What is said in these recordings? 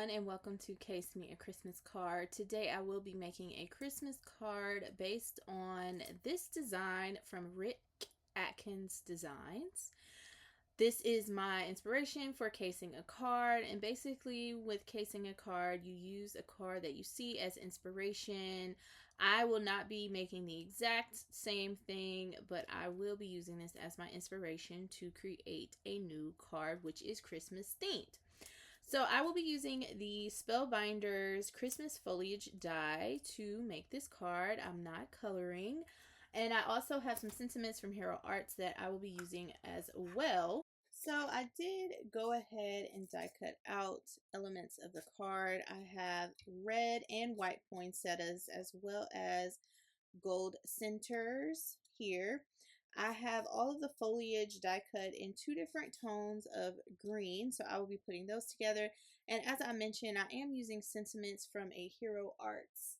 everyone, and welcome to Case Me a Christmas Card. Today I will be making a Christmas card based on this design from Rick Atkins Designs. This is my inspiration for casing a card, and basically with casing a card you use a card that you see as inspiration. I will not be making the exact same thing, but I will be using this as my inspiration to create a new card which is Christmas themed. So I will be using the Spellbinders Christmas Foliage die to make this card. I'm not coloring. And I also have some sentiments from Hero Arts that I will be using as well. So I did go ahead and die cut out elements of the card. I have red and white poinsettias as well as gold centers here. I have all of the foliage die cut in two different tones of green, so I will be putting those together. And as I mentioned, I am using sentiments from a Hero Arts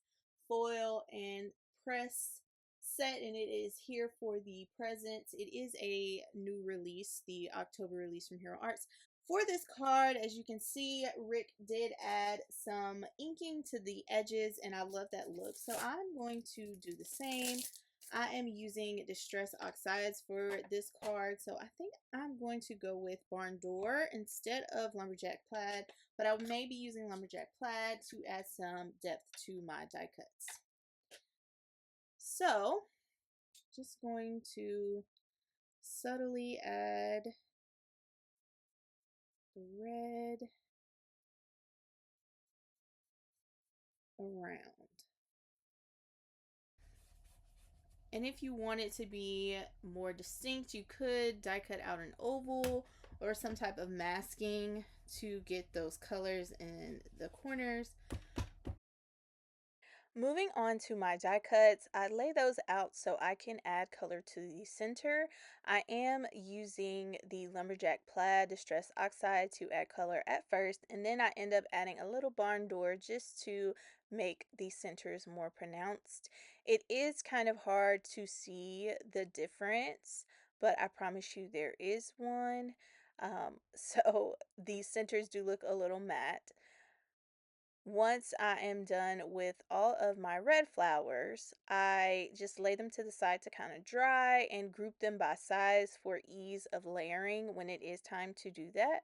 foil and press set, and it is here for the presents. It is a new release, the October release from Hero Arts. For this card, as you can see, Rick did add some inking to the edges, and I love that look. So I'm going to do the same. I am using Distress Oxides for this card, so I think I'm going to go with Barn Door instead of Lumberjack Plaid, but I may be using Lumberjack Plaid to add some depth to my die cuts. So, just going to subtly add the red around. And if you want it to be more distinct, you could die cut out an oval or some type of masking to get those colors in the corners. Moving on to my die cuts, I lay those out so I can add color to the center. I am using the Lumberjack Plaid Distress Oxide to add color at first, and then I end up adding a little barn door just to make the centers more pronounced. It is kind of hard to see the difference, but I promise you there is one. So the centers do look a little matte. Once I am done with all of my red flowers, I just lay them to the side to kind of dry and group them by size for ease of layering when it is time to do that.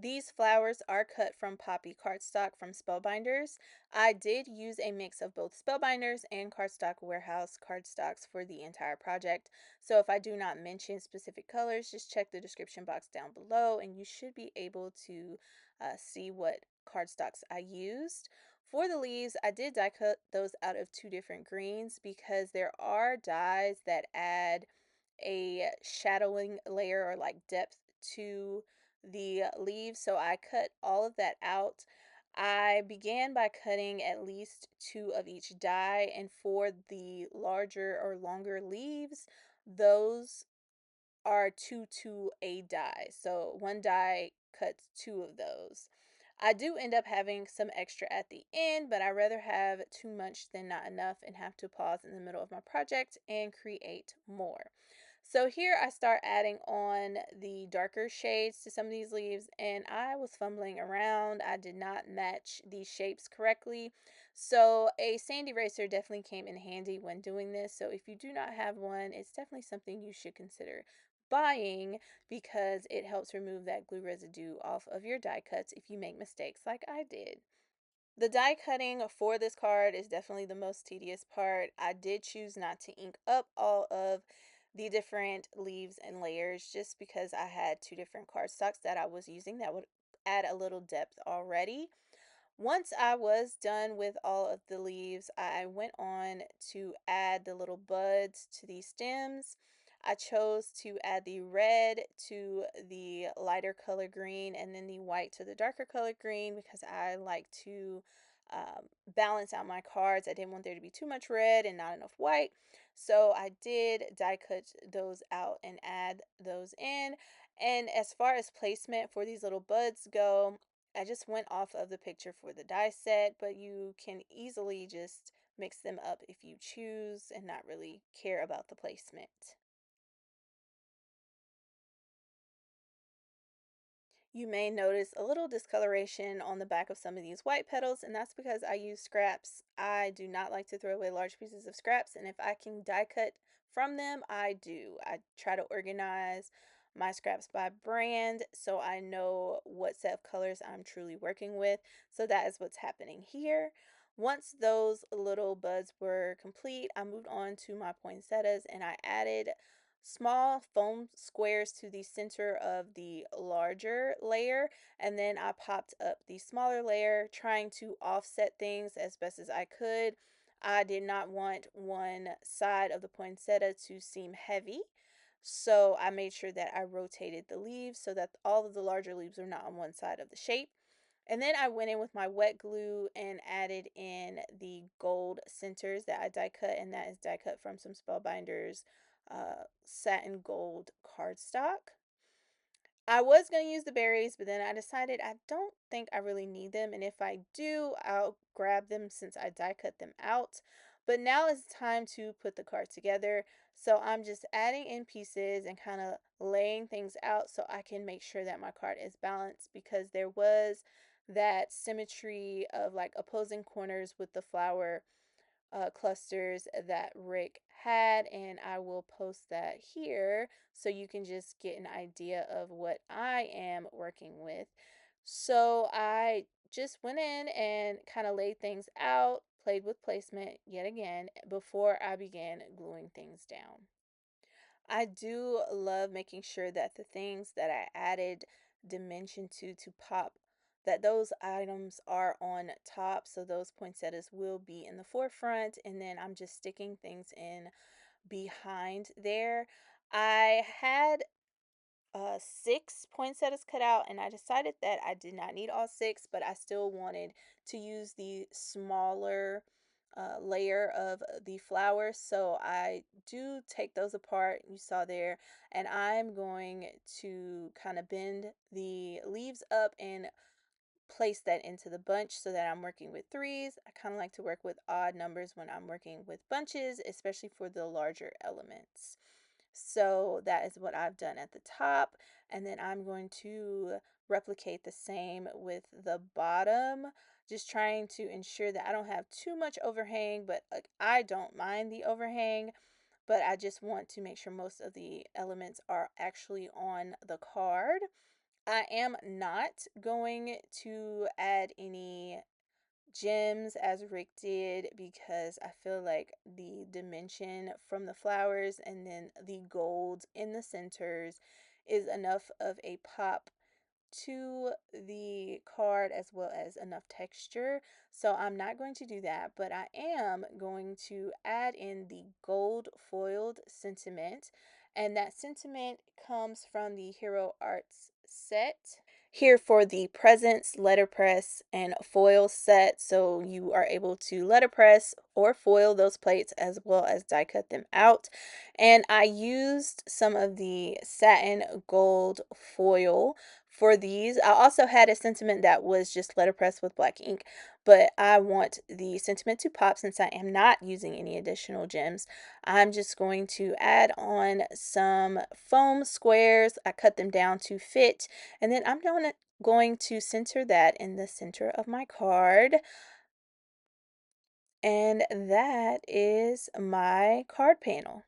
These flowers are cut from Poppy cardstock from Spellbinders. I did use a mix of both Spellbinders and Cardstock Warehouse cardstocks for the entire project. So if I do not mention specific colors, just check the description box down below and you should be able to see what cardstocks I used. For the leaves, I did die cut those out of two different greens because there are dyes that add a shadowing layer or like depth to the leaves, so I cut all of that out. I began by cutting at least two of each die, and for the larger or longer leaves, those are two to a die. So one die cuts two of those. I do end up having some extra at the end, but I rather have too much than not enough and have to pause in the middle of my project and create more. So here I start adding on the darker shades to some of these leaves, and I was fumbling around. I did not match these shapes correctly. So a sand eraser definitely came in handy when doing this. So if you do not have one, it's definitely something you should consider buying because it helps remove that glue residue off of your die cuts if you make mistakes like I did. The die cutting for this card is definitely the most tedious part. I did choose not to ink up all of the different leaves and layers just because I had two different cardstocks that I was using that would add a little depth already. Once I was done with all of the leaves, I went on to add the little buds to these stems. I chose to add the red to the lighter color green and then the white to the darker color green because I like to balance out my cards. I didn't want there to be too much red and not enough white. So I did die cut those out and add those in. And as far as placement for these little buds go, I just went off of the picture for the die set, but you can easily just mix them up if you choose and not really care about the placement. You may notice a little discoloration on the back of some of these white petals, and that's because I use scraps. I do not like to throw away large pieces of scraps, and if I can die cut from them, I do. I try to organize my scraps by brand so I know what set of colors I'm truly working with. So that is what's happening here. Once those little buds were complete, I moved on to my poinsettias and I added small foam squares to the center of the larger layer, and then I popped up the smaller layer, trying to offset things as best as I could. I did not want one side of the poinsettia to seem heavy, so I made sure that I rotated the leaves so that all of the larger leaves are not on one side of the shape. And then I went in with my wet glue and added in the gold centers that I die cut, and that is die cut from some Spellbinders satin gold cardstock. I was going to use the berries, but then I decided I don't think I really need them. And if I do, I'll grab them since I die cut them out. But now it's time to put the card together. So I'm just adding in pieces and kind of laying things out so I can make sure that my card is balanced, because there was that symmetry of like opposing corners with the flower clusters that Rick had, and I will post that here so you can just get an idea of what I am working with. So I just went in and kind of laid things out, played with placement yet again before I began gluing things down. I do love making sure that the things that I added dimension to pop, that those items are on top, so those poinsettias will be in the forefront, and then I'm just sticking things in behind there. I had 6 poinsettias cut out, and I decided that I did not need all 6, but I still wanted to use the smaller layer of the flowers, so I do take those apart, you saw there, and I'm going to kind of bend the leaves up and place that into the bunch so that I'm working with threes. I kind of like to work with odd numbers when I'm working with bunches, especially for the larger elements. So that is what I've done at the top, and then I'm going to replicate the same with the bottom, just trying to ensure that I don't have too much overhang, but like I don't mind the overhang, but I just want to make sure most of the elements are actually on the card. I am not going to add any gems as Rick did, because I feel like the dimension from the flowers and then the gold in the centers is enough of a pop to the card, as well as enough texture. So I'm not going to do that, but I am going to add in the gold foiled sentiment, and that sentiment comes from the Hero Arts set here for the presents, letterpress, and foil set. So you are able to letterpress or foil those plates as well as die cut them out. And I used some of the satin gold foil for these. I also had a sentiment that was just letterpress with black ink, but I want the sentiment to pop since I am not using any additional gems. I'm just going to add on some foam squares. I cut them down to fit, and then I'm going to center that in the center of my card. And that is my card panel.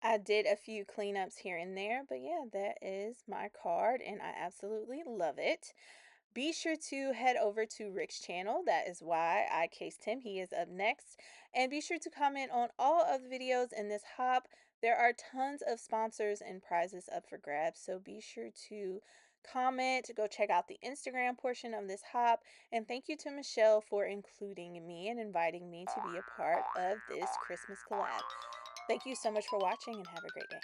I did a few cleanups here and there, but yeah, that is my card and I absolutely love it. Be sure to head over to Rick's channel. That is why I cased him. He is up next. And be sure to comment on all of the videos in this hop. There are tons of sponsors and prizes up for grabs, so be sure to comment. Go check out the Instagram portion of this hop. And thank you to Michelle for including me and inviting me to be a part of this Christmas collab. Thank you so much for watching and have a great day.